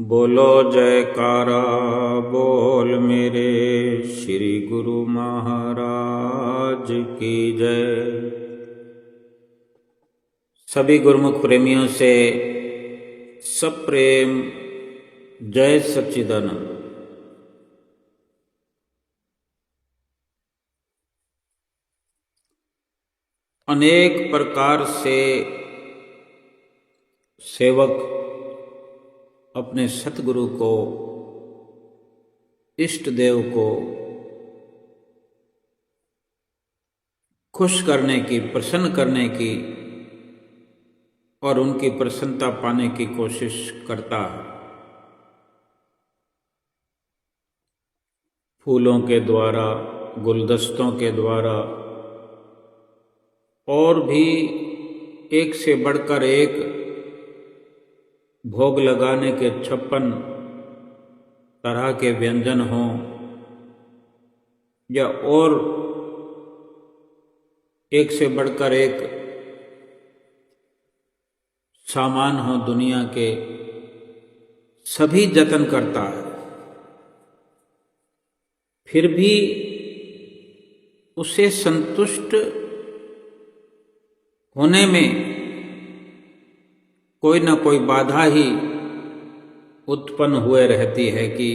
बोलो जयकारा बोल मेरे श्री गुरु महाराज की जय। सभी गुरुमुख प्रेमियों से सब प्रेम जय सच्चिदानंद। अनेक प्रकार से सेवक अपने सतगुरु को, इष्ट देव को खुश करने की, प्रसन्न करने की और उनकी प्रसन्नता पाने की कोशिश करता है। फूलों के द्वारा, गुलदस्तों के द्वारा और भी एक से बढ़कर एक भोग लगाने के 56 तरह के व्यंजन हों या और एक से बढ़कर एक सामान हो, दुनिया के सभी जतन करता है। फिर भी उसे संतुष्ट होने में कोई न कोई बाधा ही उत्पन्न हुए रहती है कि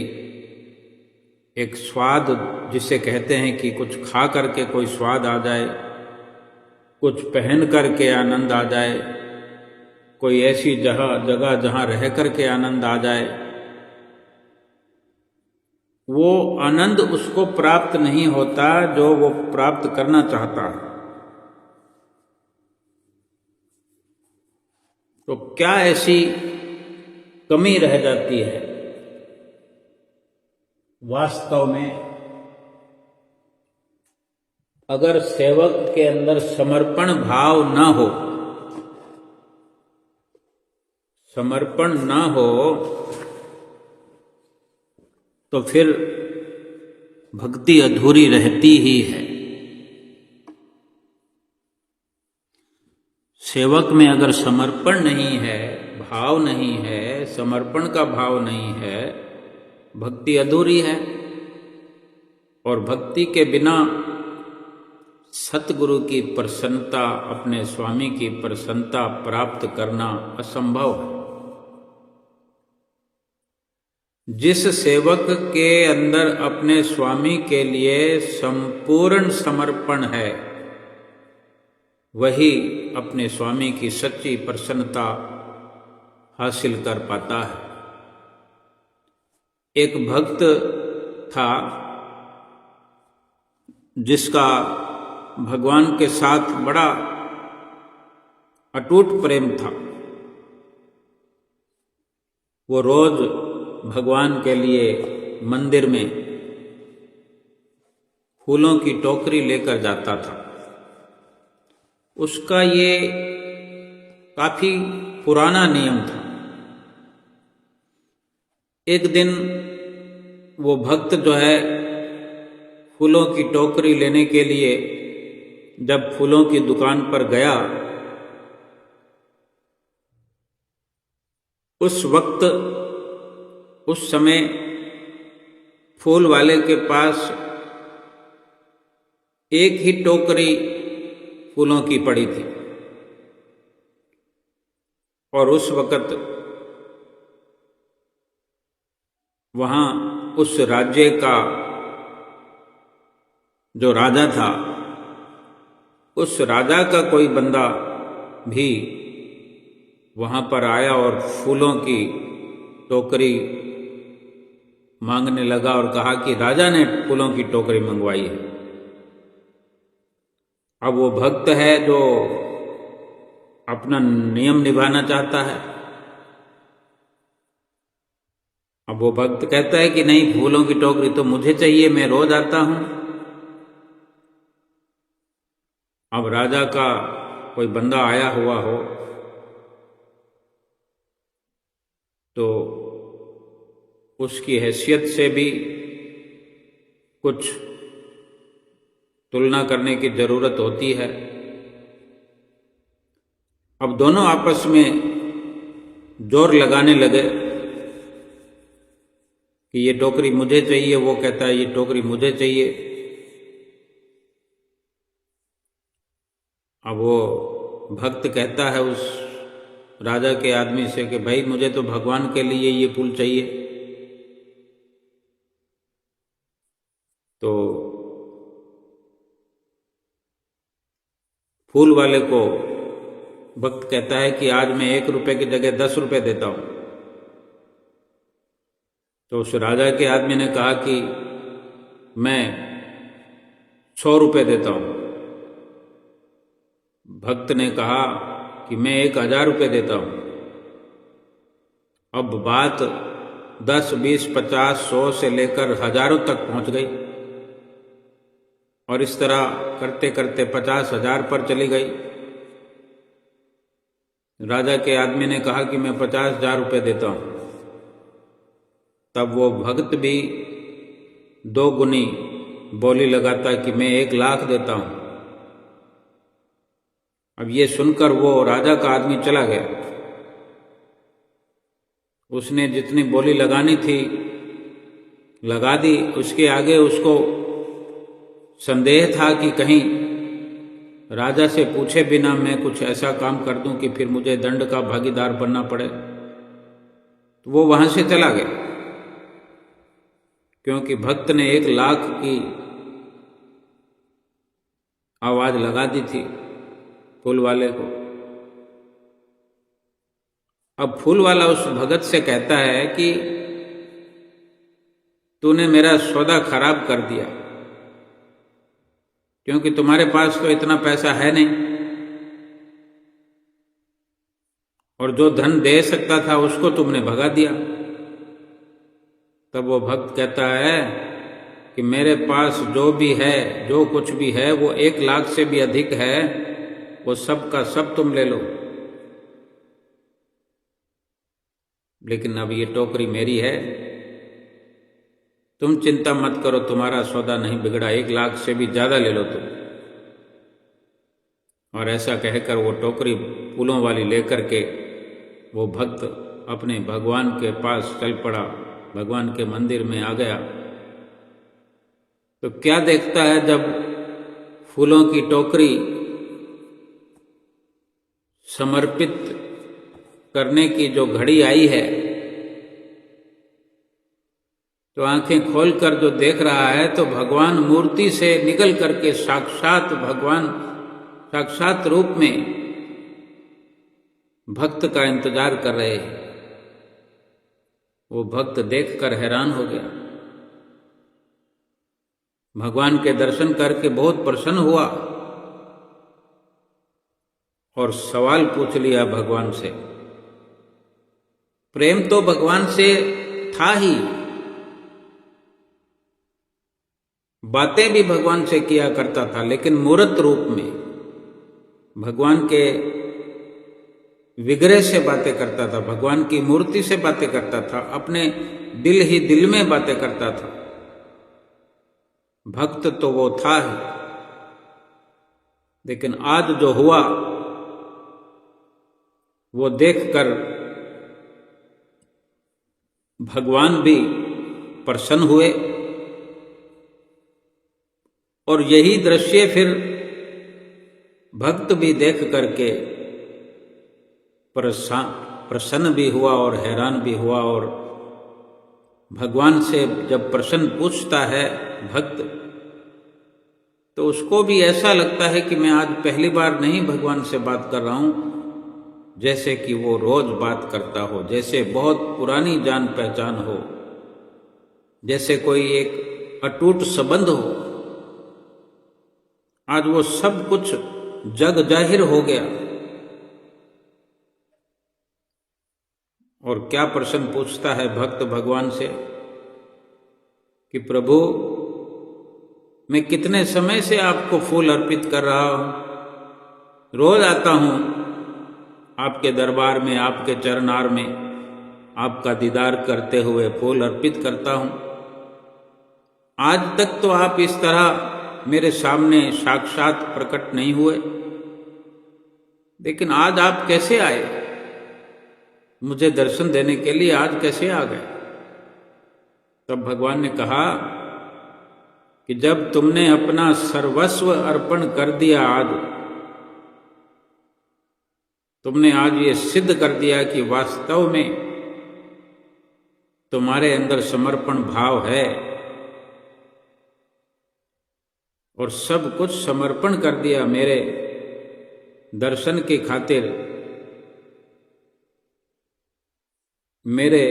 एक स्वाद जिसे कहते हैं कि कुछ खा करके कोई स्वाद आ जाए, कुछ पहन करके आनंद आ जाए, कोई ऐसी जगह जहाँ रह करके आनंद आ जाए, वो आनंद उसको प्राप्त नहीं होता जो वो प्राप्त करना चाहता है। तो क्या ऐसी कमी रह जाती है? वास्तव में अगर सेवक के अंदर समर्पण भाव न हो, समर्पण न हो तो फिर भक्ति अधूरी रहती ही है। सेवक में अगर समर्पण नहीं है, भाव नहीं है, समर्पण का भाव नहीं है, भक्ति अधूरी है। और भक्ति के बिना सतगुरु की प्रसन्नता, अपने स्वामी की प्रसन्नता प्राप्त करना असंभव है। जिस सेवक के अंदर अपने स्वामी के लिए संपूर्ण समर्पण है, वही अपने स्वामी की सच्ची प्रसन्नता हासिल कर पाता है। एक भक्त था जिसका भगवान के साथ बड़ा अटूट प्रेम था। वो रोज भगवान के लिए मंदिर में फूलों की टोकरी लेकर जाता था। उसका ये काफी पुराना नियम था। एक दिन वो भक्त जो है फूलों की टोकरी लेने के लिए जब फूलों की दुकान पर गया, उस वक्त, उस समय फूल वाले के पास एक ही टोकरी फूलों की पड़ी थी और उस वक्त वहां उस राज्य का जो राजा था, उस राजा का कोई बंदा भी वहां पर आया और फूलों की टोकरी मांगने लगा और कहा कि राजा ने फूलों की टोकरी मंगवाई है। अब वो भक्त है जो अपना नियम निभाना चाहता है। अब वो भक्त कहता है कि नहीं, फूलों की टोकरी तो मुझे चाहिए, मैं रोज आता हूं। अब राजा का कोई बंदा आया हुआ हो तो उसकी हैसियत से भी कुछ तुलना करने की जरूरत होती है। अब दोनों आपस में जोर लगाने लगे कि ये टोकरी मुझे चाहिए, वो कहता है ये टोकरी मुझे चाहिए। अब वो भक्त कहता है उस राजा के आदमी से कि भाई मुझे तो भगवान के लिए ये फूल चाहिए। तो फूल वाले को भक्त कहता है कि आज मैं 1 रुपए की जगह 10 रुपए देता हूं। तो उस राजा के आदमी ने कहा कि मैं 100 रुपए देता हूं। भक्त ने कहा कि मैं 1000 रुपए देता हूं। अब बात 10, 20, 50, 100 से लेकर हजारों तक पहुंच गई और इस तरह करते करते 50,000 पर चली गई। राजा के आदमी ने कहा कि मैं 50,000 रुपये देता हूं। तब वो भक्त भी 2 गुनी बोली लगाता कि मैं 1,00,000 देता हूं। अब ये सुनकर वो राजा का आदमी चला गया। उसने जितनी बोली लगानी थी लगा दी। उसके आगे उसको संदेह था कि कहीं राजा से पूछे बिना मैं कुछ ऐसा काम कर दूं कि फिर मुझे दंड का भागीदार बनना पड़े। तो वो वहां से चला गया, क्योंकि भक्त ने 1,00,000 की आवाज लगा दी थी फूल वाले को। अब फूल वाला उस भगत से कहता है कि तूने मेरा सौदा खराब कर दिया, क्योंकि तुम्हारे पास तो इतना पैसा है नहीं और जो धन दे सकता था उसको तुमने भगा दिया। तब वो भक्त कहता है कि मेरे पास जो भी है, जो कुछ भी है, वो 1,00,000 से भी अधिक है। वो सब का सब तुम ले लो, लेकिन अब ये टोकरी मेरी है। तुम चिंता मत करो, तुम्हारा सौदा नहीं बिगड़ा, 1,00,000 से भी ज्यादा ले लो तुम। और ऐसा कहकर वो टोकरी फूलों वाली लेकर के वो भक्त अपने भगवान के पास चल पड़ा, भगवान के मंदिर में आ गया। तो क्या देखता है, जब फूलों की टोकरी समर्पित करने की जो घड़ी आई है, तो आंखें खोलकर जो देख रहा है तो भगवान मूर्ति से निकल करके साक्षात भगवान साक्षात रूप में भक्त का इंतजार कर रहे हैं। वो भक्त देखकर हैरान हो गया, भगवान के दर्शन करके बहुत प्रसन्न हुआ और सवाल पूछ लिया भगवान से। प्रेम तो भगवान से था ही, बातें भी भगवान से किया करता था, लेकिन मूर्त रूप में भगवान के विग्रह से बातें करता था, भगवान की मूर्ति से बातें करता था, अपने दिल ही दिल में बातें करता था। भक्त तो वो था ही, लेकिन आज जो हुआ वो देखकर भगवान भी प्रसन्न हुए। और यही दृश्य फिर भक्त भी देख करके प्रसन्न भी हुआ और हैरान भी हुआ। और भगवान से जब प्रसन्न पूछता है भक्त, तो उसको भी ऐसा लगता है कि मैं आज पहली बार नहीं भगवान से बात कर रहा हूं, जैसे कि वो रोज बात करता हो, जैसे बहुत पुरानी जान पहचान हो, जैसे कोई एक अटूट संबंध हो। आज वो सब कुछ जग जाहिर हो गया। और क्या प्रश्न पूछता है भक्त भगवान से कि प्रभु, मैं कितने समय से आपको फूल अर्पित कर रहा हूं, रोज आता हूं आपके दरबार में, आपके चरणार में, आपका दीदार करते हुए फूल अर्पित करता हूं। आज तक तो आप इस तरह मेरे सामने साक्षात प्रकट नहीं हुए, लेकिन आज आप कैसे आए मुझे दर्शन देने के लिए? आज कैसे आ गए? तब भगवान ने कहा कि जब तुमने अपना सर्वस्व अर्पण कर दिया, आज तुमने आज ये सिद्ध कर दिया कि वास्तव में तुम्हारे अंदर समर्पण भाव है और सब कुछ समर्पण कर दिया मेरे दर्शन की खातिर, मेरे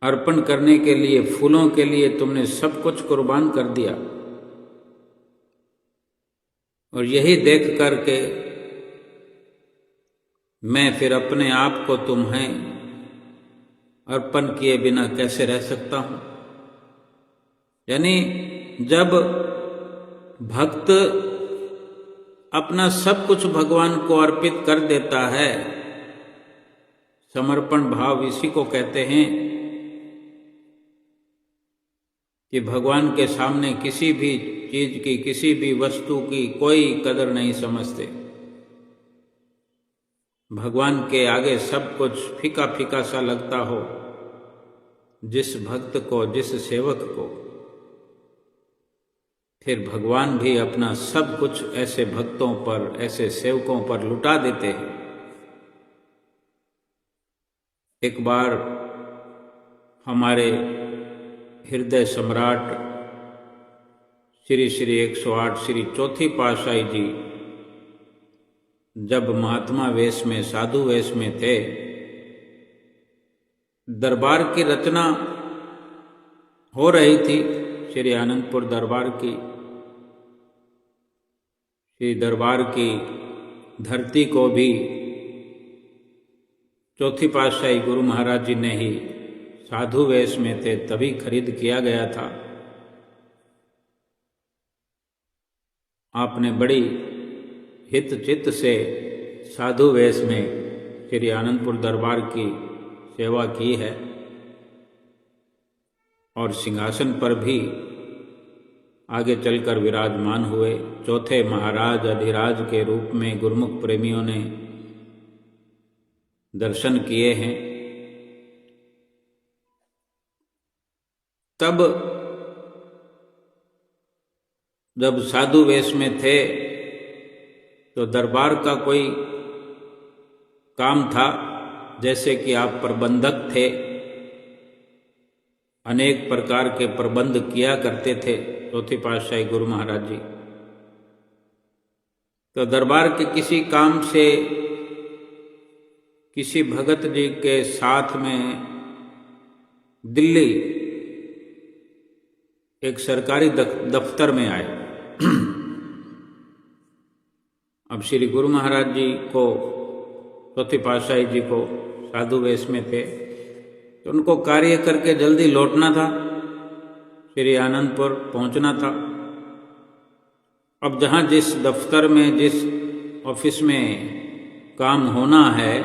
अर्पण करने के लिए, फूलों के लिए तुमने सब कुछ कुर्बान कर दिया। और यही देख करके मैं फिर अपने आप को तुम्हें अर्पण किए बिना कैसे रह सकता हूं। यानी जब भक्त अपना सब कुछ भगवान को अर्पित कर देता है, समर्पण भाव इसी को कहते हैं कि भगवान के सामने किसी भी चीज की, किसी भी वस्तु की कोई कदर नहीं समझते। भगवान के आगे सब कुछ फीका फीका सा लगता हो। जिस भक्त को, जिस सेवक को, फिर भगवान भी अपना सब कुछ ऐसे भक्तों पर, ऐसे सेवकों पर लुटा देते हैं। एक बार हमारे हृदय सम्राट श्री श्री 108 श्री चौथी पातशाही जी जब महात्मा वेश में, साधु वेश में थे, दरबार की रचना हो रही थी, श्री आनंदपुर दरबार की। श्री दरबार की धरती को भी चौथी पातशाही गुरु महाराज जी ने ही, साधु वेश में थे तभी खरीद किया गया था। आपने बड़ी हित चित्त से साधु वेश में श्री आनंदपुर दरबार की सेवा की है और सिंहासन पर भी आगे चलकर विराजमान हुए। चौथे महाराज अधिराज के रूप में गुरुमुख प्रेमियों ने दर्शन किए हैं। तब जब साधु वेश में थे तो दरबार का कोई काम था, जैसे कि आप प्रबंधक थे, अनेक प्रकार के प्रबंध किया करते थे चौथी पातशाही गुरु महाराज जी। तो दरबार के किसी काम से किसी भगत जी के साथ में दिल्ली एक सरकारी दफ्तर में आए। अब श्री गुरु महाराज जी को, चौथी पातशाही जी को, साधु वेश में थे तो उनको कार्य करके जल्दी लौटना था, श्री आनंदपुर पहुंचना था। अब जहाँ जिस दफ्तर में, जिस ऑफिस में काम होना है,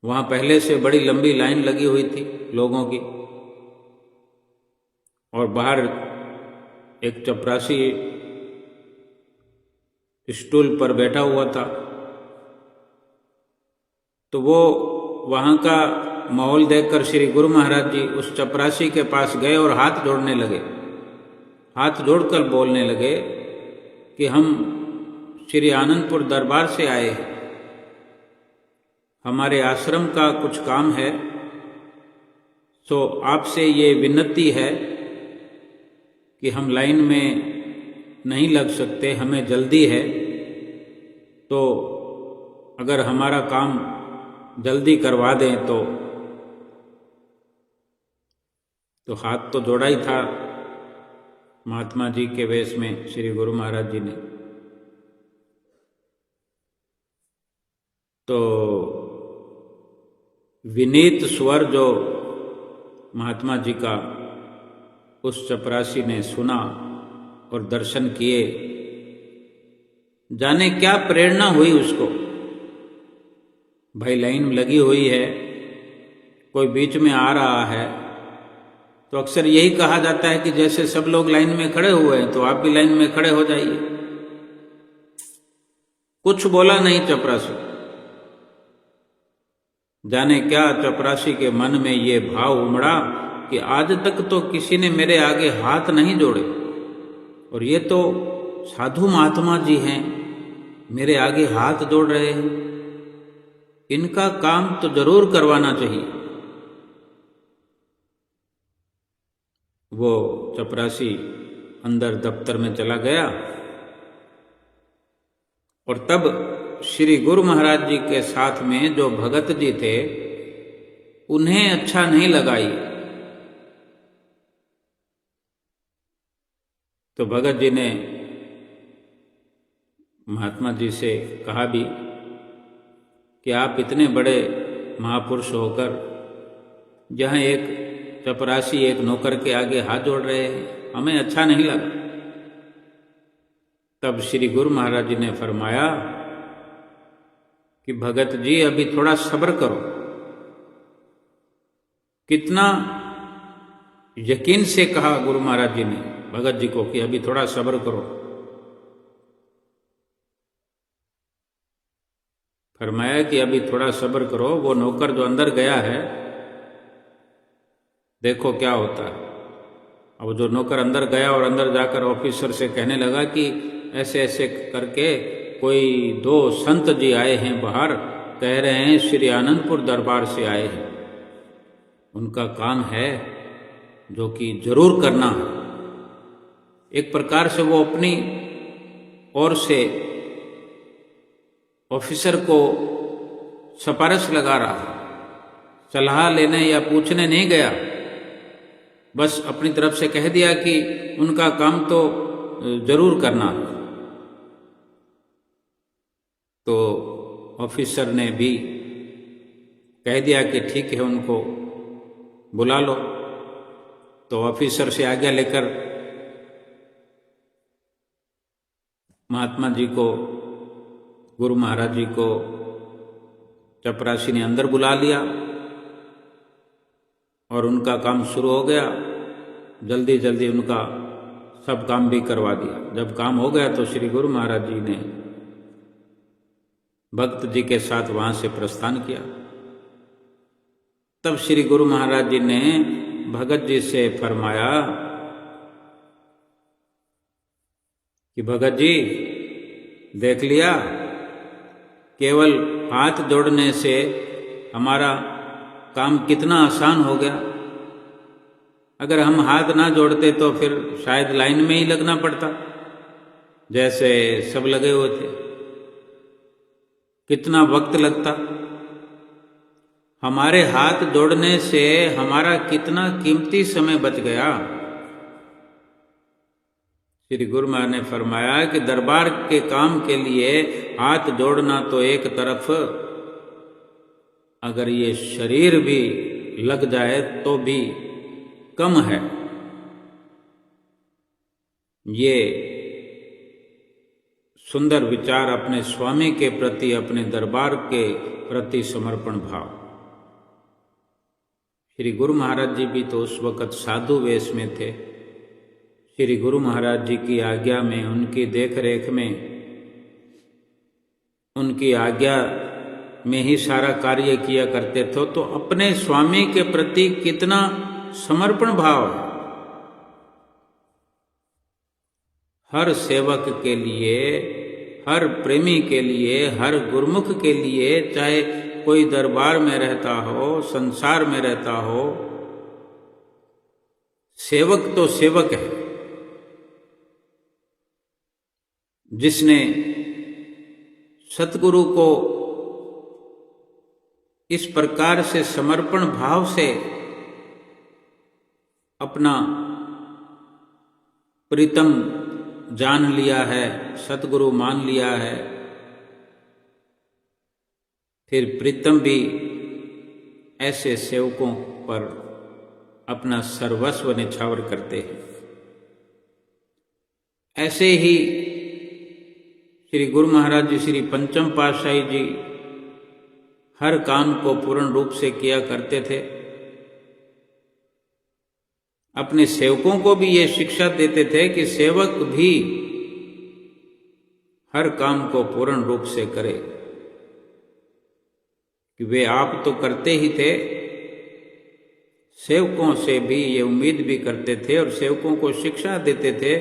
वहाँ पहले से बड़ी लंबी लाइन लगी हुई थी लोगों की और बाहर एक चपरासी स्टूल पर बैठा हुआ था। तो वो वहाँ का माहौल देखकर श्री गुरु महाराज जी उस चपरासी के पास गए और हाथ जोड़ने लगे। हाथ जोड़कर बोलने लगे कि हम श्री आनंदपुर दरबार से आए हैं, हमारे आश्रम का कुछ काम है, तो आपसे ये विनती है कि हम लाइन में नहीं लग सकते, हमें जल्दी है, तो अगर हमारा काम जल्दी करवा दें तो हाथ तो जोड़ा ही था महात्मा जी के वेश में श्री गुरु महाराज जी ने। तो विनीत स्वर जो महात्मा जी का उस चपरासी ने सुना और दर्शन किए, जाने क्या प्रेरणा हुई उसको। भाई लाइन लगी हुई है, कोई बीच में आ रहा है, तो अक्सर यही कहा जाता है कि जैसे सब लोग लाइन में खड़े हुए हैं तो आप भी लाइन में खड़े हो जाइए। कुछ बोला नहीं चपरासी, जाने क्या चपरासी के मन में ये भाव उमड़ा कि आज तक तो किसी ने मेरे आगे हाथ नहीं जोड़े, और ये तो साधु महात्मा जी हैं, मेरे आगे हाथ जोड़ रहे हैं, इनका काम तो जरूर करवाना चाहिए। वो चपरासी अंदर दफ्तर में चला गया और तब श्री गुरु महाराज जी के साथ में जो भगत जी थे उन्हें अच्छा नहीं लगाई। तो भगत जी ने महात्मा जी से कहा भी कि आप इतने बड़े महापुरुष होकर जहाँ एक चपरासी एक नौकर के आगे हाथ जोड़ रहे हैं, हमें अच्छा नहीं लगा। तब श्री गुरु महाराज जी ने फरमाया कि भगत जी अभी थोड़ा सब्र करो। कितना यकीन से कहा गुरु महाराज जी ने भगत जी को कि अभी थोड़ा सब्र करो। फरमाया कि अभी थोड़ा सब्र करो, वो नौकर जो अंदर गया है देखो क्या होता है। अब जो नौकर अंदर गया और अंदर जाकर ऑफिसर से कहने लगा कि ऐसे ऐसे करके कोई 2 संत जी आए हैं बाहर, कह रहे हैं श्री आनंदपुर दरबार से आए हैं, उनका काम है जो कि जरूर करना है। एक प्रकार से वो अपनी ओर से ऑफिसर को सिफारिश लगा रहा है, सलाह लेने या पूछने नहीं गया, बस अपनी तरफ से कह दिया कि उनका काम तो जरूर करना। तो ऑफिसर ने भी कह दिया कि ठीक है उनको बुला लो। तो ऑफिसर से आज्ञा लेकर महात्मा जी को, गुरु महाराज जी को चपरासी ने अंदर बुला लिया और उनका काम शुरू हो गया। जल्दी जल्दी उनका सब काम भी करवा दिया। जब काम हो गया तो श्री गुरु महाराज जी ने भक्त जी के साथ वहां से प्रस्थान किया। तब श्री गुरु महाराज जी ने भगत जी से फरमाया कि भगत जी देख लिया, केवल हाथ जोड़ने से हमारा काम कितना आसान हो गया। अगर हम हाथ ना जोड़ते तो फिर शायद लाइन में ही लगना पड़ता जैसे सब लगे हुए थे, कितना वक्त लगता। हमारे हाथ जोड़ने से हमारा कितना कीमती समय बच गया। श्री गुरु महाराज ने फरमाया कि दरबार के काम के लिए हाथ जोड़ना तो एक तरफ, अगर ये शरीर भी लग जाए तो भी कम है। ये सुंदर विचार अपने स्वामी के प्रति, अपने दरबार के प्रति समर्पण भाव। श्री गुरु महाराज जी भी तो उस वक़्त साधु वेश में थे। श्री गुरु महाराज जी की आज्ञा में, उनकी देखरेख में, उनकी आज्ञा में ही सारा कार्य किया करते थे। तो अपने स्वामी के प्रति कितना समर्पण भाव है। हर सेवक के लिए, हर प्रेमी के लिए, हर गुरुमुख के लिए, चाहे कोई दरबार में रहता हो, संसार में रहता हो, सेवक तो सेवक है। जिसने सतगुरु को इस प्रकार से समर्पण भाव से अपना प्रीतम जान लिया है, सतगुरु मान लिया है, फिर प्रीतम भी ऐसे सेवकों पर अपना सर्वस्व निछावर करते हैं। ऐसे ही श्री गुरु महाराज जी, श्री पंचम पातशाही जी हर काम को पूर्ण रूप से किया करते थे। अपने सेवकों को भी ये शिक्षा देते थे कि सेवक भी हर काम को पूर्ण रूप से करे। कि वे आप तो करते ही थे, सेवकों से भी ये उम्मीद भी करते थे और सेवकों को शिक्षा देते थे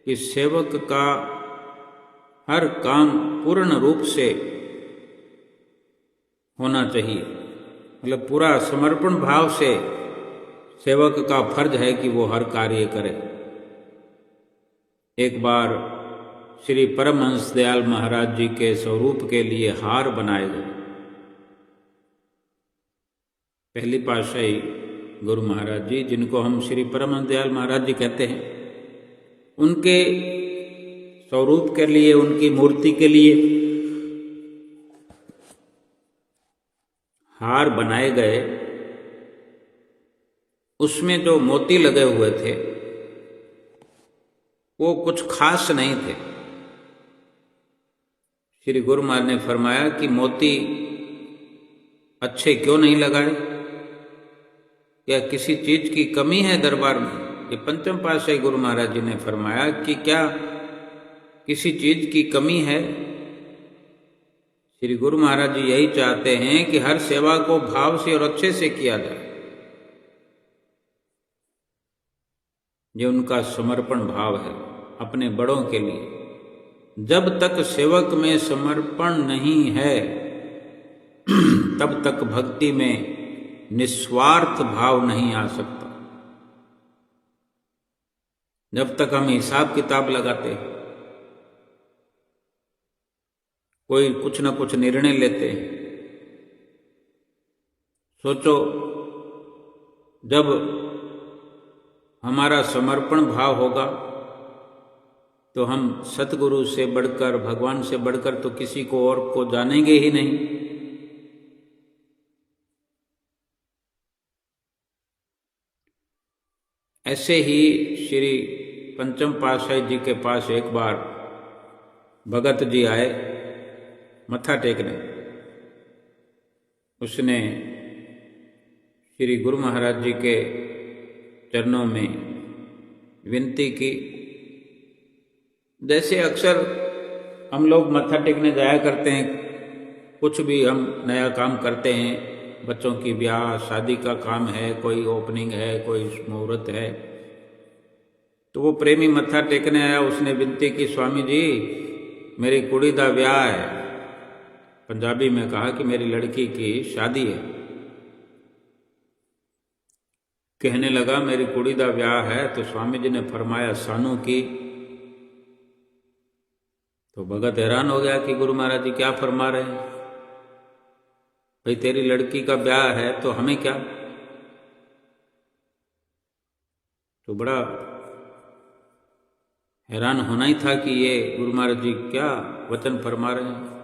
कि सेवक का हर काम पूर्ण रूप से होना चाहिए, मतलब पूरा समर्पण भाव से सेवक का फर्ज है कि वो हर कार्य करे। एक बार श्री परमहंस दयाल महाराज जी के स्वरूप के लिए हार बनाए गए। पहली पातशाही गुरु महाराज जी, जिनको हम श्री परमहंस दयाल महाराज जी कहते हैं, उनके स्वरूप के लिए, उनकी मूर्ति के लिए हार बनाए गए। उसमें जो मोती लगे हुए थे वो कुछ खास नहीं थे। श्री गुरु महाराज ने फरमाया कि मोती अच्छे क्यों नहीं लगाए, या किसी चीज की कमी है दरबार में। ये पंचम पातशाही गुरु महाराज जी ने फरमाया कि क्या किसी चीज की कमी है। श्री गुरु महाराज जी यही चाहते हैं कि हर सेवा को भाव से और अच्छे से किया जाए। ये उनका समर्पण भाव है अपने बड़ों के लिए। जब तक सेवक में समर्पण नहीं है तब तक भक्ति में निस्वार्थ भाव नहीं आ सकता। जब तक हम हिसाब किताब लगाते हैं, कोई कुछ न कुछ निर्णय लेते हैं, सोचो जब हमारा समर्पण भाव होगा तो हम सतगुरु से बढ़कर, भगवान से बढ़कर तो किसी को और को जानेंगे ही नहीं। ऐसे ही श्री पंचम पातशाही जी के पास एक बार भगत जी आए मत्था टेकने। उसने श्री गुरु महाराज जी के चरणों में विनती की। जैसे अक्सर हम लोग मत्था टेकने जाया करते हैं, कुछ भी हम नया काम करते हैं, बच्चों की ब्याह शादी का काम है, कोई ओपनिंग है, कोई मुहूर्त है, तो वो प्रेमी मत्था टेकने आया। उसने विनती की, स्वामी जी मेरी कुड़ी दा ब्याह है। पंजाबी में कहा कि मेरी लड़की की शादी है। कहने लगा मेरी कुड़ी दा ब्याह है, तो स्वामी जी ने फरमाया सानू की। तो भगत हैरान हो गया कि गुरु महाराज जी क्या फरमा रहे हैं, भाई तेरी लड़की का ब्याह है तो हमें क्या। तो बड़ा हैरान होना ही था कि ये गुरु महाराज जी क्या वचन फरमा रहे हैं।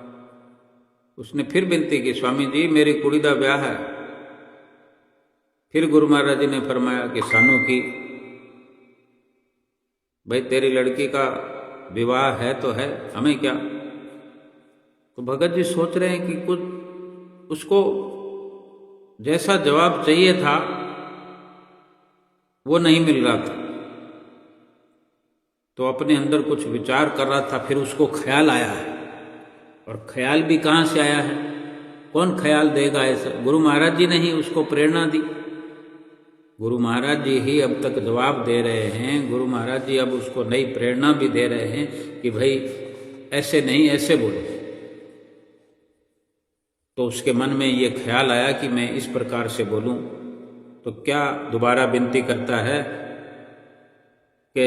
उसने फिर विनती की, स्वामी जी मेरी कुड़ी दा ब्याह है। फिर गुरु महाराज जी ने फरमाया कि सानू की, भाई तेरी लड़की का विवाह है तो है, हमें क्या। तो भगत जी सोच रहे हैं कि कुछ उसको जैसा जवाब चाहिए था वो नहीं मिल रहा था, तो अपने अंदर कुछ विचार कर रहा था। फिर उसको ख्याल आया है, और ख्याल भी कहाँ से आया है, कौन ख्याल देगा ऐसा। गुरु महाराज जी ने ही उसको प्रेरणा दी। गुरु महाराज जी ही अब तक जवाब दे रहे हैं। गुरु महाराज जी अब उसको नई प्रेरणा भी दे रहे हैं कि भाई ऐसे नहीं ऐसे बोलो। तो उसके मन में ये ख्याल आया कि मैं इस प्रकार से बोलूं। तो क्या दोबारा विनती करता है कि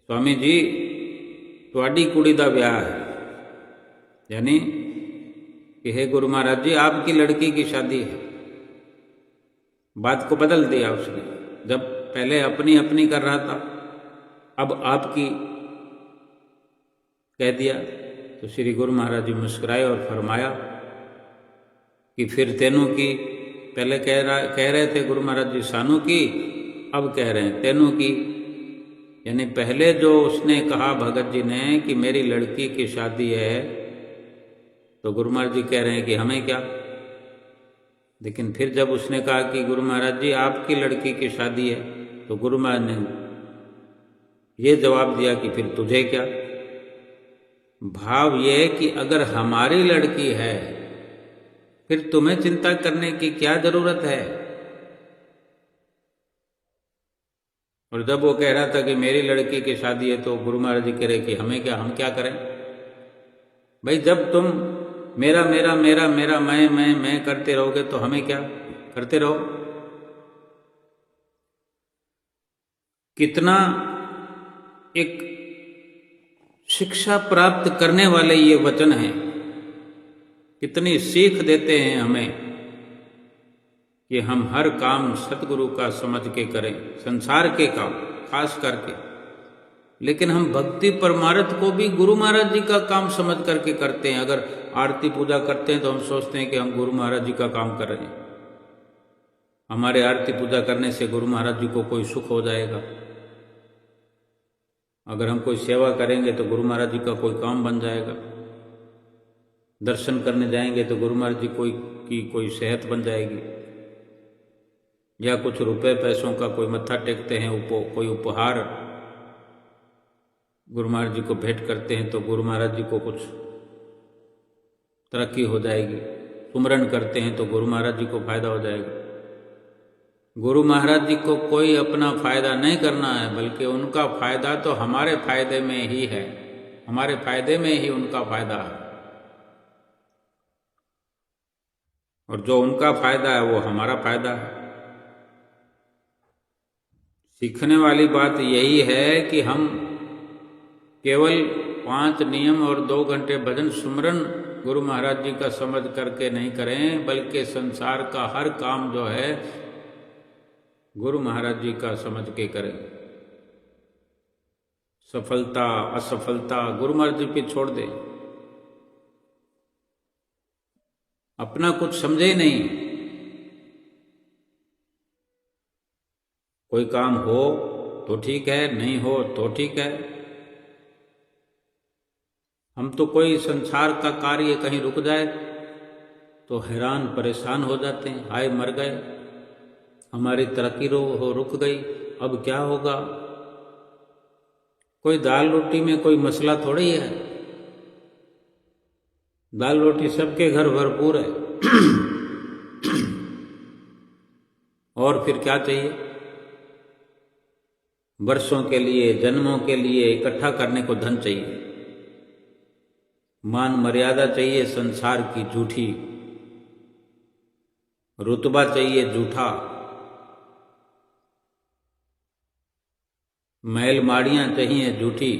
स्वामी जी तुहाडी कुड़ी दा ब्याह है, यानी कि हे गुरु महाराज जी आपकी लड़की की शादी है। बात को बदल दिया उसने। जब पहले अपनी अपनी कर रहा था, अब आपकी कह दिया। तो श्री गुरु महाराज जी मुस्कुराए और फरमाया कि फिर तेनू की। पहले कह रहे थे गुरु महाराज जी सानू की, अब कह रहे हैं तेनू की। यानी पहले जो उसने कहा भगत जी ने कि मेरी लड़की की शादी है, तो गुरु महाराज जी कह रहे हैं कि हमें क्या। लेकिन फिर जब उसने कहा कि गुरु महाराज जी आपकी लड़की की शादी है, तो गुरु महाराज ने ये जवाब दिया कि फिर तुझे क्या। भाव ये है कि अगर हमारी लड़की है फिर तुम्हें चिंता करने की क्या जरूरत है। और जब वो कह रहा था कि मेरी लड़की की शादी है, तो गुरु महाराज जी कह रहे कि हमें क्या, हम क्या करें। भाई जब तुम मेरा मेरा मेरा मेरा मैं करते रहोगे तो हमें क्या, करते रहो। कितना एक शिक्षा प्राप्त करने वाले ये वचन हैं, कितनी सीख देते हैं हमें कि हम हर काम सतगुरु का समझ के करें, संसार के काम खास करके। लेकिन हम भक्ति परमार्थ को भी गुरु महाराज जी का काम समझ करके करते हैं। अगर आरती पूजा करते हैं तो हम सोचते हैं कि हम गुरु महाराज जी का काम कर रहे हैं, हमारे आरती पूजा करने से गुरु महाराज जी को कोई सुख हो जाएगा। अगर हम कोई सेवा करेंगे तो गुरु महाराज जी का कोई काम बन जाएगा। दर्शन करने जाएंगे तो गुरु महाराज जी की कोई सेहत बन जाएगी। या कुछ रुपए पैसों का कोई मत्था टेकते हैं, कोई उपहार गुरु महाराज जी को भेंट करते हैं तो गुरु महाराज जी को कुछ तरक्की हो जाएगी। सुमरन करते हैं तो गुरु महाराज जी को फायदा हो जाएगा। गुरु महाराज जी को कोई अपना फायदा नहीं करना है, बल्कि उनका फायदा तो हमारे फायदे में ही है, हमारे फायदे में ही उनका फायदा है। और जो उनका फायदा है वो हमारा फायदा है। सीखने वाली बात यही है कि हम केवल 5 नियम और 2 घंटे भजन सुमरन गुरु महाराज जी का समझ करके नहीं करें, बल्कि संसार का हर काम जो है गुरु महाराज जी का समझ के करें। सफलता असफलता गुरु महाराज जी पे छोड़ दें, अपना कुछ समझे नहीं। कोई काम हो तो ठीक है, नहीं हो तो ठीक है। हम तो कोई संसार का कार्य कहीं रुक जाए तो हैरान परेशान हो जाते हैं, हाय मर गए, हमारी तरक्की रुक गई, अब क्या होगा। कोई दाल रोटी में कोई मसला थोड़ी है, दाल रोटी सबके घर भरपूर है। और फिर क्या चाहिए, वर्षों के लिए जन्मों के लिए इकट्ठा करने को धन चाहिए, मान मर्यादा चाहिए संसार की झूठी, रुतबा चाहिए झूठा, महल माड़ियां चाहिए झूठी।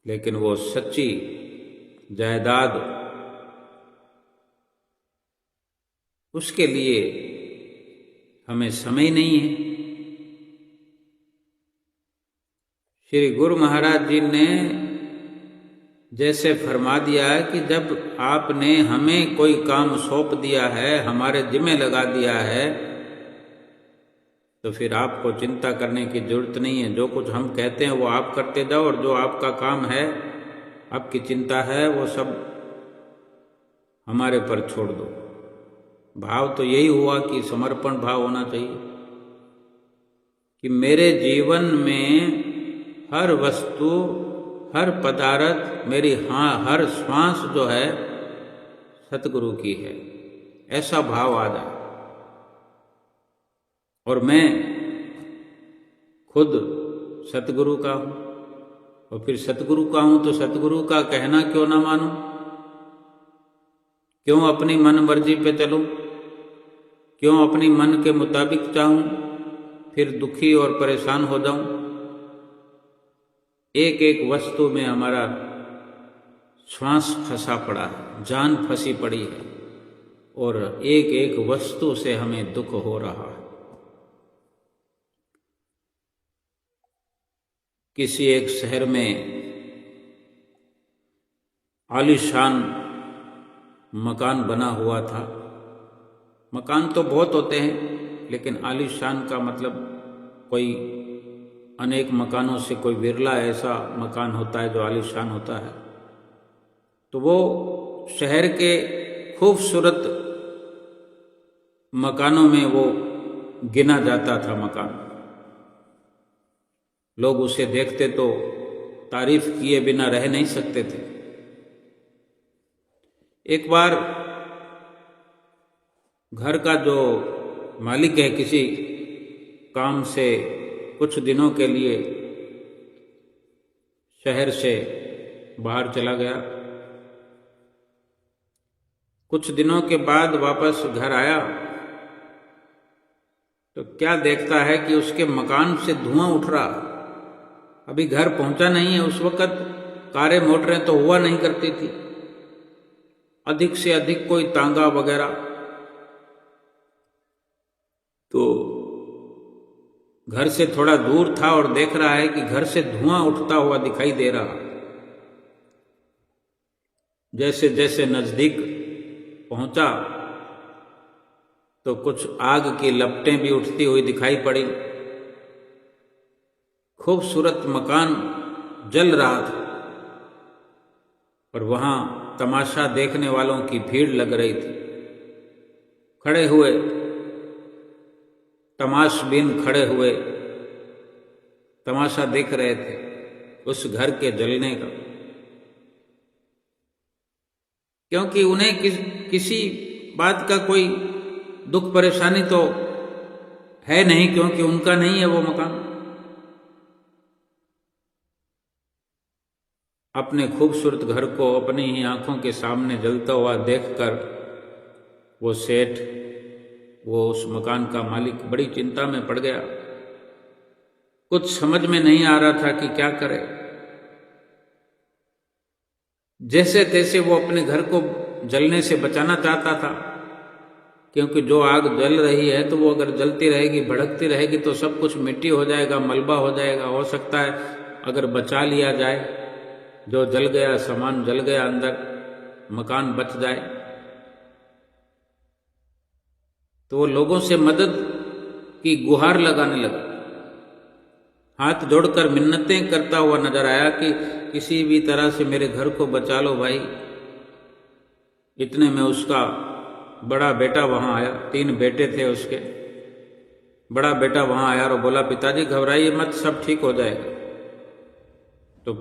लेकिन वो सच्ची जायदाद, उसके लिए हमें समय नहीं है। श्री गुरु महाराज जी ने जैसे फरमा दिया है कि जब आपने हमें कोई काम सौंप दिया है, हमारे जिम्मे लगा दिया है, तो फिर आपको चिंता करने की जरूरत नहीं है। जो कुछ हम कहते हैं वो आप करते जाओ, और जो आपका काम है, आपकी चिंता है, वो सब हमारे पर छोड़ दो। भाव तो यही हुआ कि समर्पण भाव होना चाहिए कि मेरे जीवन में हर वस्तु, हर पदार्थ, मेरी हर श्वास जो है सतगुरु की है, ऐसा भाव आ जाए। और मैं खुद सतगुरु का हूं, और फिर सतगुरु का हूं तो सतगुरु का कहना क्यों ना मानूं, क्यों अपनी मन मर्जी पे चलूं, क्यों अपनी मन के मुताबिक चाहूं, फिर दुखी और परेशान हो जाऊं। एक एक वस्तु में हमारा श्वास फंसा पड़ा है, जान फंसी पड़ी है, और एक एक वस्तु से हमें दुख हो रहा है। किसी एक शहर में आलीशान मकान बना हुआ था। मकान तो बहुत होते हैं, लेकिन आलीशान का मतलब कोई अनेक मकानों से कोई विरला ऐसा मकान होता है जो आलीशान होता है। तो वो शहर के खूबसूरत मकानों में वो गिना जाता था मकान। लोग उसे देखते तो तारीफ किए बिना रह नहीं सकते थे। एक बार घर का जो मालिक है किसी काम से कुछ दिनों के लिए शहर से बाहर चला गया। कुछ दिनों के बाद वापस घर आया तो क्या देखता है कि उसके मकान से धुआं उठ रहा। अभी घर पहुंचा नहीं है, उस वक्त कारें मोटरें तो हुआ नहीं करती थी, अधिक से अधिक कोई तांगा वगैरह। तो घर से थोड़ा दूर था और देख रहा है कि घर से धुआं उठता हुआ दिखाई दे रहा। जैसे जैसे नजदीक पहुंचा तो कुछ आग की लपटें भी उठती हुई दिखाई पड़ी। खूबसूरत मकान जल रहा था और वहां तमाशा देखने वालों की भीड़ लग रही थी। खड़े हुए तमाशबीन खड़े हुए तमाशा देख रहे थे उस घर के जलने का, क्योंकि उन्हें किसी बात का कोई दुख परेशानी तो है नहीं, क्योंकि उनका नहीं है वो मकान। अपने खूबसूरत घर को अपनी ही आंखों के सामने जलता हुआ देखकर वो सेठ, वो उस मकान का मालिक बड़ी चिंता में पड़ गया। कुछ समझ में नहीं आ रहा था कि क्या करे। जैसे तैसे वो अपने घर को जलने से बचाना चाहता था, क्योंकि जो आग जल रही है तो वो अगर जलती रहेगी, भड़कती रहेगी तो सब कुछ मिट्टी हो जाएगा, मलबा हो जाएगा। हो सकता है अगर बचा लिया जाए, जो जल गया सामान जल गया अंदर, मकान बच जाए। तो वो लोगों से मदद की गुहार लगाने लगा, हाथ जोड़कर मिन्नतें करता हुआ नजर आया कि किसी भी तरह से मेरे घर को बचा लो भाई। इतने में उसका बड़ा बेटा वहां आया, 3 बेटे थे उसके। बड़ा बेटा वहां आया और बोला, पिताजी घबराइए मत, सब ठीक हो जाएगा। तो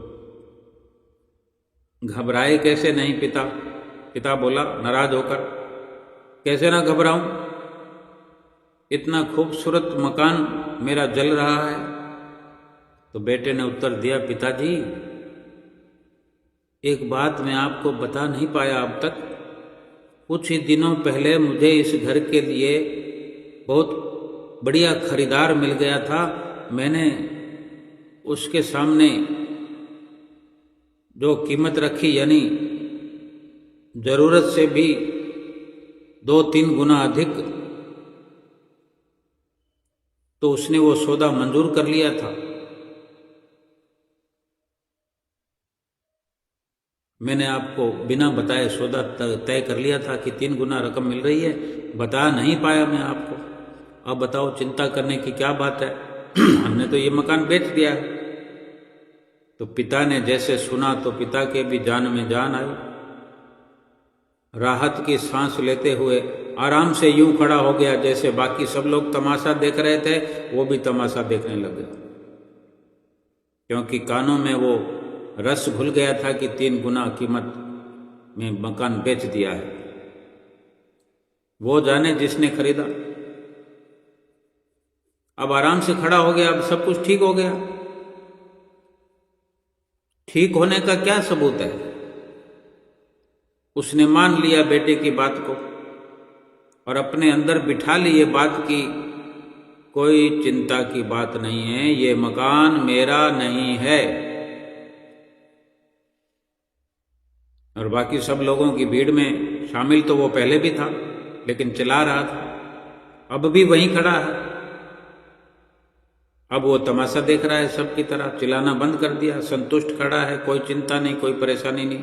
घबराए कैसे नहीं पिता? पिता बोला नाराज होकर, कैसे ना घबराऊं, इतना खूबसूरत मकान मेरा जल रहा है। तो बेटे ने उत्तर दिया, पिताजी एक बात मैं आपको बता नहीं पाया अब तक। कुछ ही दिनों पहले मुझे इस घर के लिए बहुत बढ़िया खरीदार मिल गया था। मैंने उसके सामने जो कीमत रखी, यानी जरूरत से भी 2-3 गुना अधिक, तो उसने वो सौदा मंजूर कर लिया था। मैंने आपको बिना बताए सौदा तय कर लिया था कि 3 गुना रकम मिल रही है, बता नहीं पाया मैं आपको। अब बताओ चिंता करने की क्या बात है, हमने तो ये मकान बेच दिया है। तो पिता ने जैसे सुना तो पिता के भी जान में जान आई। राहत की सांस लेते हुए आराम से यूं खड़ा हो गया जैसे बाकी सब लोग तमाशा देख रहे थे, वो भी तमाशा देखने लग गया, क्योंकि कानों में वो रस घुल गया था कि 3 गुना कीमत में मकान बेच दिया है। वो जाने जिसने खरीदा। अब आराम से खड़ा हो गया, अब सब कुछ ठीक हो गया। ठीक होने का क्या सबूत है? उसने मान लिया बेटे की बात को और अपने अंदर बिठा ली ये बात की कोई चिंता की बात नहीं है, ये मकान मेरा नहीं है। और बाकी सब लोगों की भीड़ में शामिल तो वो पहले भी था, लेकिन चिल्ला रहा था, अब भी वहीं खड़ा है। अब वो तमाशा देख रहा है सबकी तरह, चिल्लाना बंद कर दिया, संतुष्ट खड़ा है, कोई चिंता नहीं, कोई परेशानी नहीं,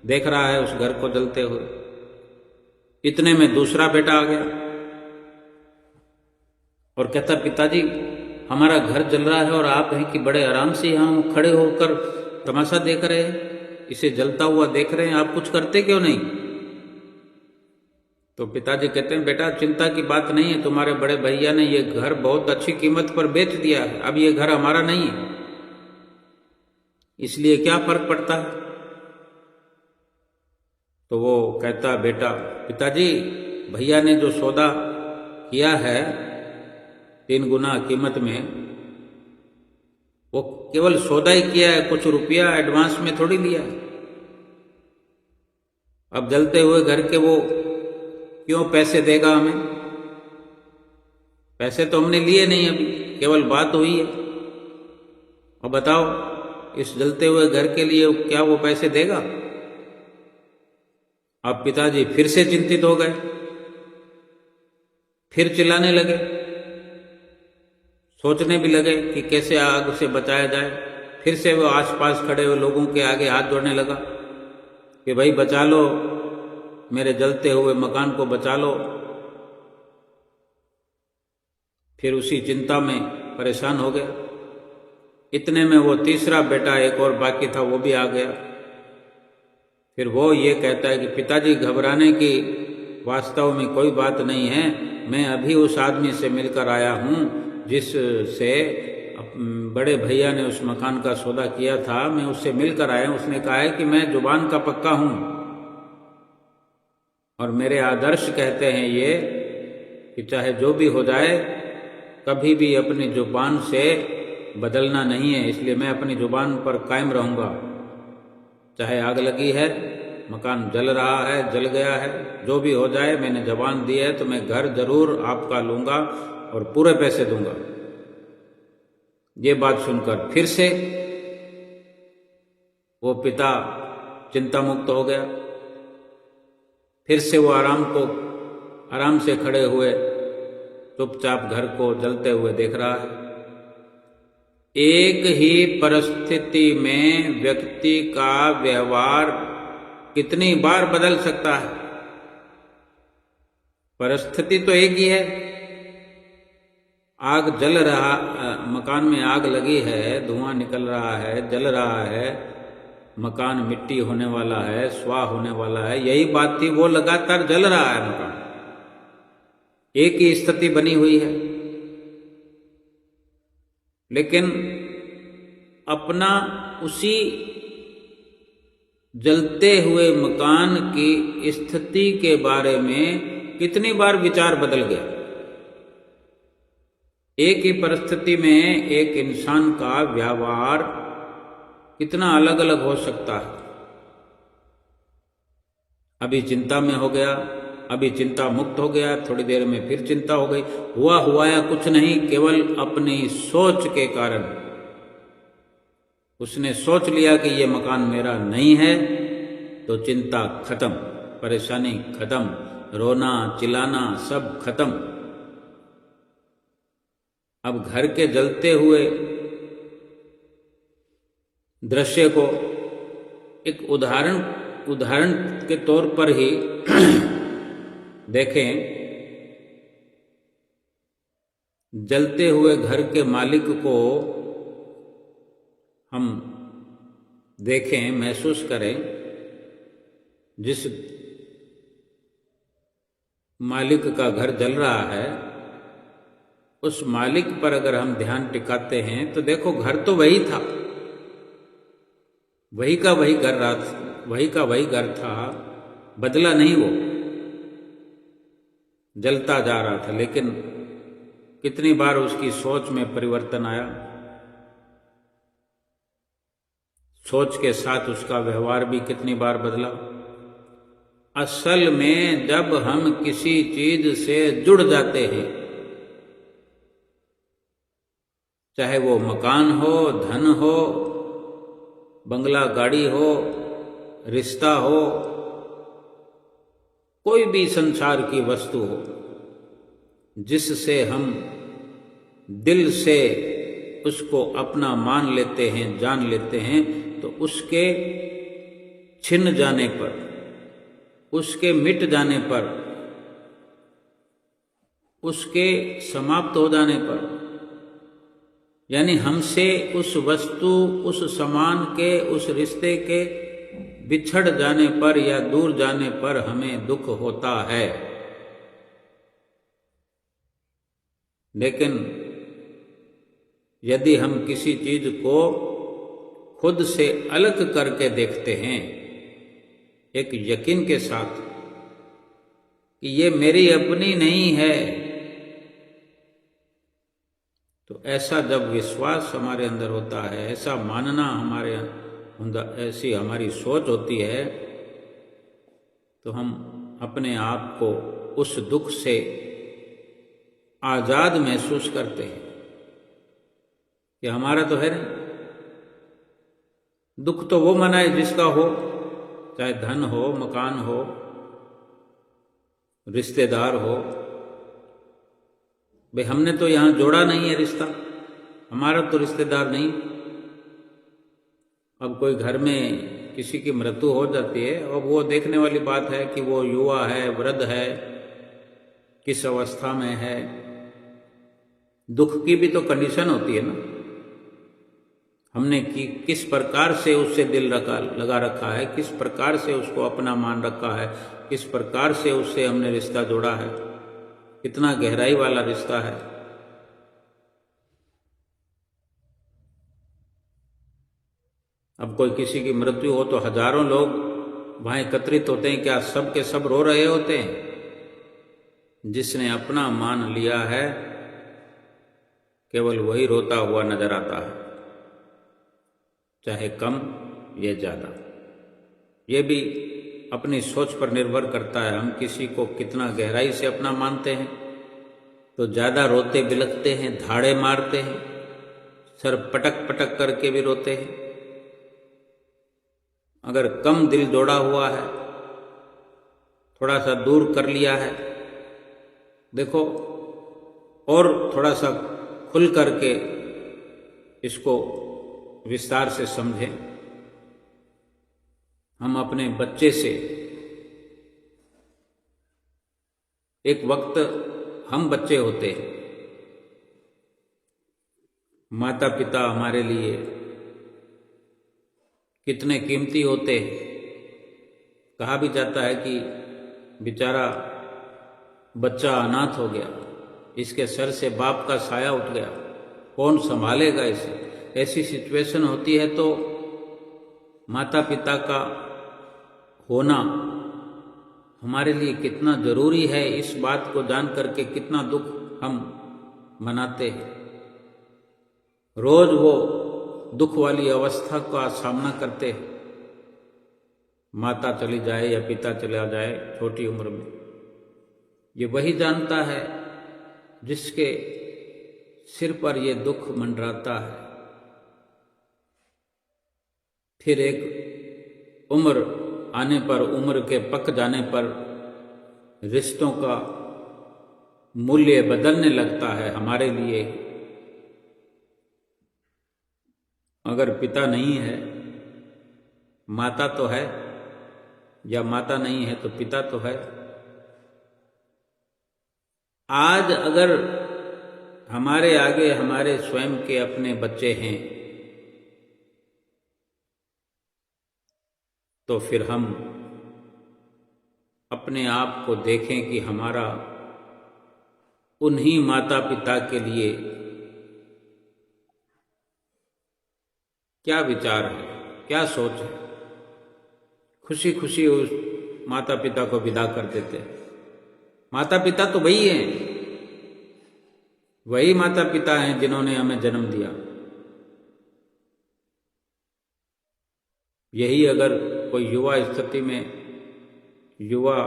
देख रहा है उस घर को जलते हुए। इतने में दूसरा बेटा आ गया और कहता, पिताजी हमारा घर जल रहा है और आप हैं कि बड़े आराम से यहाँ खड़े होकर तमाशा देख रहे हैं, इसे जलता हुआ देख रहे हैं, आप कुछ करते क्यों नहीं? तो पिताजी कहते हैं, बेटा चिंता की बात नहीं है, तुम्हारे बड़े भैया ने ये घर बहुत अच्छी कीमत पर बेच दिया है, अब ये घर हमारा नहीं है, इसलिए क्या फर्क पड़ता है। तो वो कहता, बेटा, पिताजी भैया ने जो सौदा किया है 3 गुना कीमत में, वो केवल सौदा ही किया है, कुछ रुपया एडवांस में थोड़ी लिया है। अब जलते हुए घर के वो क्यों पैसे देगा हमें? पैसे तो हमने लिए नहीं, अभी केवल बात हुई है। अब बताओ, इस जलते हुए घर के लिए क्या वो पैसे देगा? अब पिताजी फिर से चिंतित हो गए, फिर चिल्लाने लगे, सोचने भी लगे कि कैसे आग से बचाया जाए। फिर से वो आसपास खड़े हुए लोगों के आगे हाथ जोड़ने लगा कि भाई बचा लो, मेरे जलते हुए मकान को बचा लो। फिर उसी चिंता में परेशान हो गया। इतने में वो तीसरा बेटा एक और बाकी था, वो भी आ गया। फिर वो ये कहता है कि पिताजी घबराने की वास्तव में कोई बात नहीं है, मैं अभी उस आदमी से मिलकर आया हूँ जिससे बड़े भैया ने उस मकान का सौदा किया था, मैं उससे मिलकर आया हूँ। उसने कहा है कि मैं जुबान का पक्का हूँ और मेरे आदर्श कहते हैं ये कि चाहे जो भी हो जाए, कभी भी अपनी जुबान से बदलना नहीं है, इसलिए मैं अपनी जुबान पर कायम रहूँगा। चाहे आग लगी है, मकान जल रहा है, जल गया है, जो भी हो जाए, मैंने जबान दी है तो मैं घर जरूर आपका लूँगा और पूरे पैसे दूंगा। ये बात सुनकर फिर से वो पिता चिंता मुक्त हो गया। फिर से वो आराम से खड़े हुए चुपचाप घर को जलते हुए देख रहा है। एक ही परिस्थिति में व्यक्ति का व्यवहार कितनी बार बदल सकता है? परिस्थिति तो एक ही है। आग जल रहा, मकान में आग लगी है, धुआं निकल रहा है, जल रहा है, मकान मिट्टी होने वाला है, स्वाह होने वाला है, यही बात थी। वो लगातार जल रहा है मकान, एक ही स्थिति बनी हुई है। लेकिन अपना उसी जलते हुए मकान की स्थिति के बारे में कितनी बार विचार बदल गया। एक ही परिस्थिति में एक इंसान का व्यवहार कितना अलग अलग हो सकता है। अभी चिंता में हो गया, अभी चिंता मुक्त हो गया, थोड़ी देर में फिर चिंता हो गई। हुआ या कुछ नहीं, केवल अपनी सोच के कारण उसने सोच लिया कि ये मकान मेरा नहीं है, तो चिंता खत्म, परेशानी खत्म, रोना चिल्लाना सब खत्म। अब घर के जलते हुए दृश्य को एक उदाहरण के तौर पर ही देखें। जलते हुए घर के मालिक को हम देखें, महसूस करें। जिस मालिक का घर जल रहा है, उस मालिक पर अगर हम ध्यान टिकाते हैं तो देखो, घर तो वही था, वही का वही घर था, बदला नहीं। वो जलता जा रहा था, लेकिन कितनी बार उसकी सोच में परिवर्तन आया, सोच के साथ उसका व्यवहार भी कितनी बार बदला। असल में जब हम किसी चीज से जुड़ जाते हैं, चाहे वो मकान हो, धन हो, बंगला गाड़ी हो, रिश्ता हो, कोई भी संसार की वस्तु हो, जिससे हम दिल से उसको अपना मान लेते हैं, जान लेते हैं, तो उसके छिन जाने पर, उसके मिट जाने पर, उसके समाप्त हो जाने पर, यानी हमसे उस वस्तु, उस समान के, उस रिश्ते के बिछड़ जाने पर या दूर जाने पर हमें दुख होता है। लेकिन यदि हम किसी चीज को खुद से अलग करके देखते हैं, एक यकीन के साथ कि ये मेरी अपनी नहीं है। तो ऐसा जब विश्वास हमारे अंदर होता है, ऐसा मानना हमारे अंदर, ऐसी हमारी सोच होती है, तो हम अपने आप को उस दुख से आजाद महसूस करते हैं कि हमारा तो है नहीं। दुख तो वो मनाए जिसका हो, चाहे धन हो, मकान हो, रिश्तेदार हो। भाई हमने तो यहां जोड़ा नहीं है रिश्ता, हमारा तो रिश्तेदार नहीं। अब कोई घर में किसी की मृत्यु हो जाती है और वो देखने वाली बात है कि वो युवा है, वृद्ध है, किस अवस्था में है। दुख की भी तो कंडीशन होती है ना, हमने किस प्रकार से उससे दिल लगा रखा है, किस प्रकार से उसको अपना मान रखा है, किस प्रकार से उससे हमने रिश्ता जोड़ा है, कितना गहराई वाला रिश्ता है। अब कोई किसी की मृत्यु हो तो हजारों लोग वहां एकत्रित होते हैं, क्या सब के सब रो रहे होते हैं? जिसने अपना मान लिया है केवल वही रोता हुआ नजर आता है, चाहे कम या ज्यादा। ये भी अपनी सोच पर निर्भर करता है, हम किसी को कितना गहराई से अपना मानते हैं। तो ज्यादा रोते बिलखते हैं, धाड़े मारते हैं, सर पटक पटक करके भी रोते हैं। अगर कम दिल जोड़ा हुआ है, थोड़ा सा दूर कर लिया है, देखो, और थोड़ा सा खुल करके इसको विस्तार से समझें। हम अपने बच्चे से, एक वक्त हम बच्चे होते हैं, माता पिता हमारे लिए कितने कीमती होते हैं। कहा भी जाता है कि बेचारा बच्चा अनाथ हो गया, इसके सर से बाप का साया उठ गया, कौन संभालेगा इसे। ऐसी सिचुएशन होती है तो माता पिता का होना हमारे लिए कितना जरूरी है, इस बात को जान करके कितना दुख हम मनाते हैं। रोज वो दुख वाली अवस्था का सामना करते हैं, माता चली जाए या पिता चला जाए छोटी उम्र में। ये वही जानता है जिसके सिर पर ये दुख मंडराता है। फिर एक उम्र आने पर, उम्र के पक जाने पर रिश्तों का मूल्य बदलने लगता है हमारे लिए। अगर पिता नहीं है, माता तो है, या माता नहीं है तो पिता तो है। आज अगर हमारे आगे हमारे स्वयं के अपने बच्चे हैं तो फिर हम अपने आप को देखें कि हमारा उन्हीं माता पिता के लिए क्या विचार है, क्या सोच है। खुशी खुशी उस माता पिता को विदा कर देते हैं। माता पिता तो वही हैं, वही माता पिता हैं जिन्होंने हमें जन्म दिया। यही अगर कोई युवा स्थिति में, युवा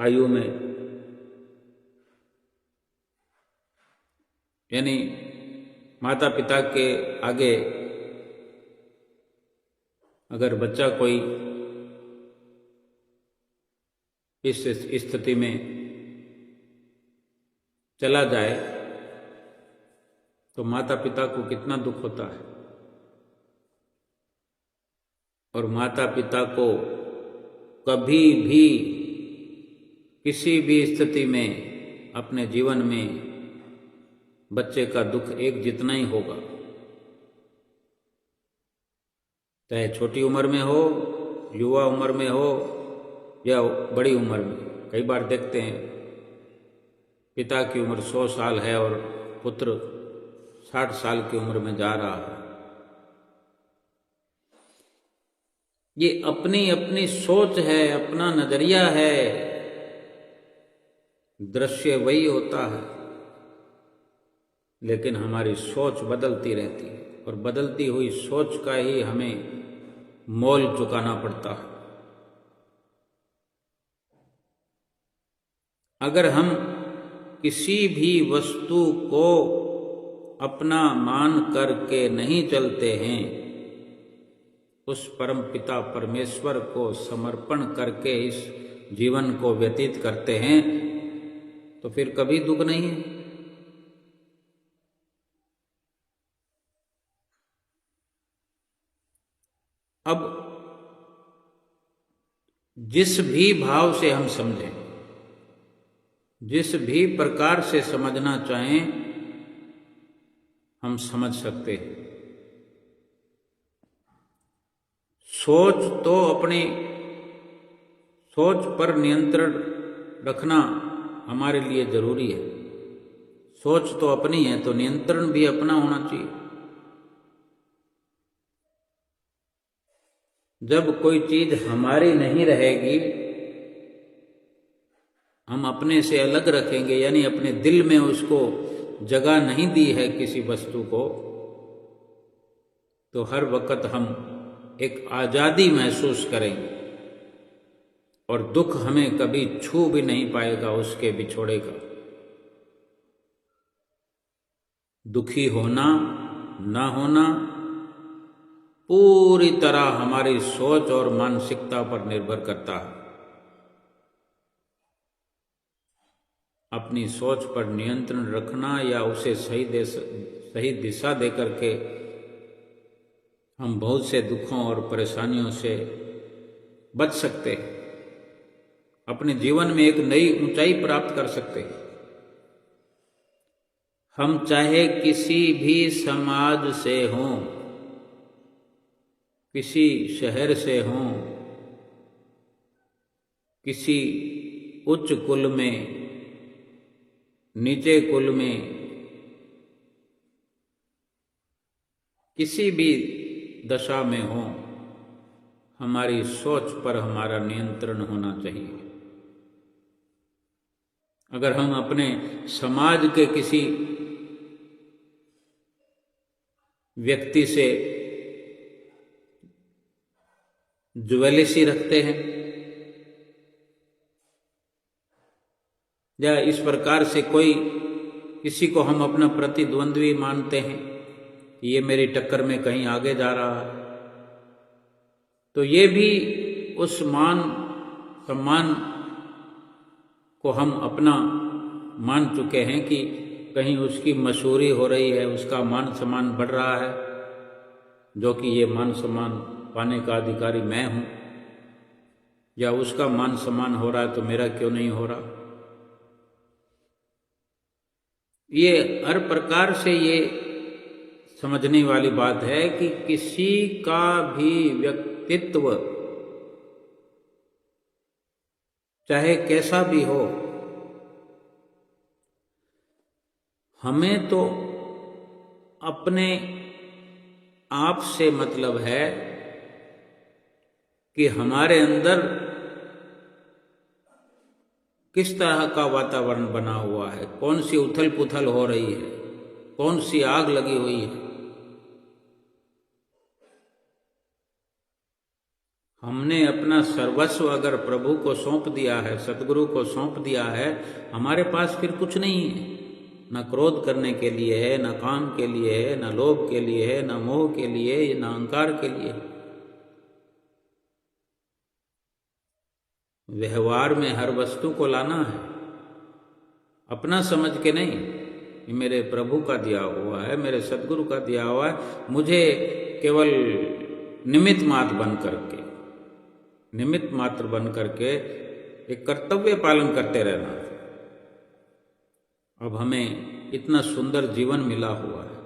आयु में, यानी माता पिता के आगे अगर बच्चा कोई इस स्थिति में चला जाए तो माता पिता को कितना दुख होता है। और माता पिता को कभी भी किसी भी स्थिति में अपने जीवन में बच्चे का दुख एक जितना ही होगा, चाहे छोटी उम्र में हो, युवा उम्र में हो या बड़ी उम्र में। कई बार देखते हैं पिता की उम्र 100 साल है और पुत्र 60 साल की उम्र में जा रहा है। ये अपनी अपनी सोच है, अपना नजरिया है। दृश्य वही होता है, लेकिन हमारी सोच बदलती रहती है और बदलती हुई सोच का ही हमें मोल चुकाना पड़ता है। अगर हम किसी भी वस्तु को अपना मान करके नहीं चलते हैं, उस परम पिता परमेश्वर को समर्पण करके इस जीवन को व्यतीत करते हैं, तो फिर कभी दुख नहीं है। अब जिस भी भाव से हम समझें, जिस भी प्रकार से समझना चाहें, हम समझ सकते हैं। सोच तो अपनी सोच पर नियंत्रण रखना हमारे लिए जरूरी है। सोच तो अपनी है, तो नियंत्रण भी अपना होना चाहिए। जब कोई चीज हमारी नहीं रहेगी, हम अपने से अलग रखेंगे, यानी अपने दिल में उसको जगह नहीं दी है किसी वस्तु को, तो हर वक्त हम एक आजादी महसूस करेंगे और दुख हमें कभी छू भी नहीं पाएगा उसके बिछोड़े का। दुखी होना ना होना पूरी तरह हमारी सोच और मानसिकता पर निर्भर करता है। अपनी सोच पर नियंत्रण रखना या उसे सही दिशा दे करके हम बहुत से दुखों और परेशानियों से बच सकते हैं, अपने जीवन में एक नई ऊंचाई प्राप्त कर सकते हैं। हम चाहे किसी भी समाज से हों, किसी शहर से हों, किसी उच्च कुल में, नीचे कुल में, किसी भी दशा में हो, हमारी सोच पर हमारा नियंत्रण होना चाहिए। अगर हम अपने समाज के किसी व्यक्ति से ज्वेलसी रखते हैं या इस प्रकार से किसी को हम अपना प्रतिद्वंद्वी मानते हैं, ये मेरी टक्कर में कहीं आगे जा रहा है, तो ये भी उस मान सम्मान को हम अपना मान चुके हैं कि कहीं उसकी मशहूरी हो रही है, उसका मान सम्मान बढ़ रहा है, जो कि ये मान सम्मान पाने का अधिकारी मैं हूं, या उसका मान सम्मान हो रहा है तो मेरा क्यों नहीं हो रहा। ये हर प्रकार से ये समझने वाली बात है कि किसी का भी व्यक्तित्व चाहे कैसा भी हो, हमें तो अपने आप से मतलब है कि हमारे अंदर किस तरह का वातावरण बना हुआ है, कौन सी उथल पुथल हो रही है, कौन सी आग लगी हुई है। हमने अपना सर्वस्व अगर प्रभु को सौंप दिया है, सदगुरु को सौंप दिया है, हमारे पास फिर कुछ नहीं है। न क्रोध करने के लिए है, न काम के लिए है, न लोभ के लिए है, न मोह के लिए, न अहंकार के लिए। व्यवहार में हर वस्तु को लाना है, अपना समझ के नहीं। ये मेरे प्रभु का दिया हुआ है, मेरे सदगुरु का दिया हुआ है, मुझे केवल निमित्त मात्र बन करके एक कर्तव्य पालन करते रहना। अब हमें इतना सुंदर जीवन मिला हुआ है,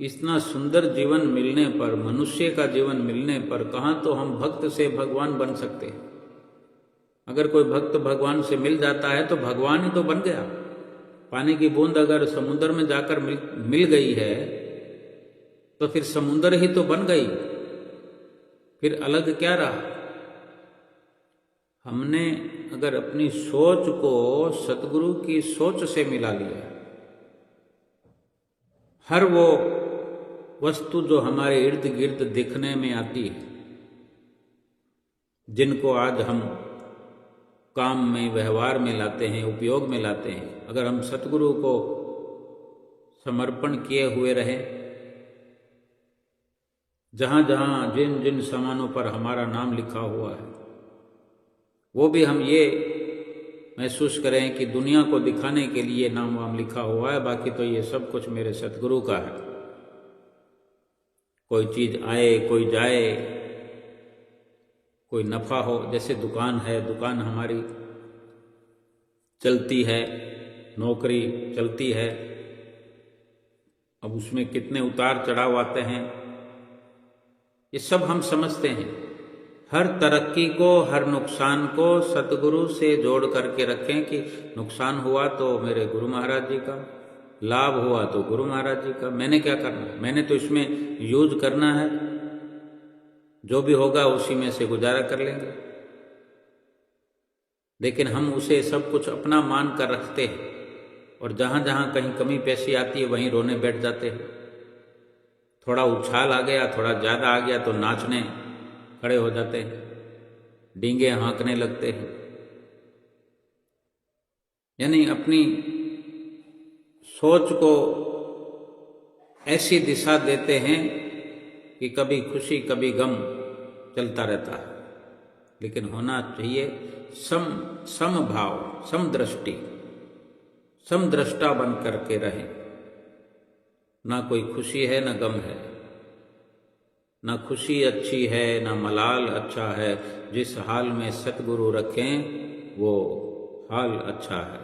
इतना सुंदर जीवन मिलने पर, मनुष्य का जीवन मिलने पर कहाँ तो हम भक्त से भगवान बन सकते हैं। अगर कोई भक्त भगवान से मिल जाता है तो भगवान ही तो बन गया। पानी की बूंद अगर समुद्र में जाकर मिल गई है तो फिर समुद्र ही तो बन गई। फिर अलग क्या रहा? हमने अगर अपनी सोच को सतगुरु की सोच से मिला लिया, हर वो वस्तु जो हमारे इर्द गिर्द दिखने में आती है, जिनको आज हम काम में, व्यवहार में लाते हैं, उपयोग में लाते हैं, अगर हम सतगुरु को समर्पण किए हुए रहें, जहाँ जहाँ जिन जिन सामानों पर हमारा नाम लिखा हुआ है, वो भी हम ये महसूस करें कि दुनिया को दिखाने के लिए नाम वाम लिखा हुआ है, बाकी तो ये सब कुछ मेरे सतगुरु का है। कोई चीज़ आए, कोई जाए, कोई नफ़ा हो, जैसे दुकान है, दुकान हमारी चलती है, नौकरी चलती है, अब उसमें कितने उतार चढ़ाव आते हैं, ये सब हम समझते हैं। हर तरक्की को, हर नुकसान को सतगुरु से जोड़ करके रखें कि नुकसान हुआ तो मेरे गुरु महाराज जी का, लाभ हुआ तो गुरु महाराज जी का, मैंने क्या करना है, मैंने तो इसमें यूज करना है, जो भी होगा उसी में से गुजारा कर लेंगे। लेकिन हम उसे सब कुछ अपना मान कर रखते हैं और जहाँ जहाँ कहीं कमी पेशी आती है वहीं रोने बैठ जाते हैं। थोड़ा उछाल आ गया, थोड़ा ज़्यादा आ गया तो नाचने खड़े हो जाते हैं, डींगे हाँकने लगते हैं, यानी अपनी सोच को ऐसी दिशा देते हैं कि कभी खुशी कभी गम चलता रहता है। लेकिन होना चाहिए समभाव, समदृष्टि, समदृष्टा बन करके रहें। ना कोई खुशी है ना गम है, ना खुशी अच्छी है ना मलाल अच्छा है। जिस हाल में सतगुरु रखें वो हाल अच्छा है।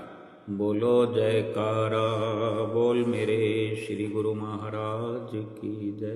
बोलो जयकारा बोल मेरे श्री गुरु महाराज की जय।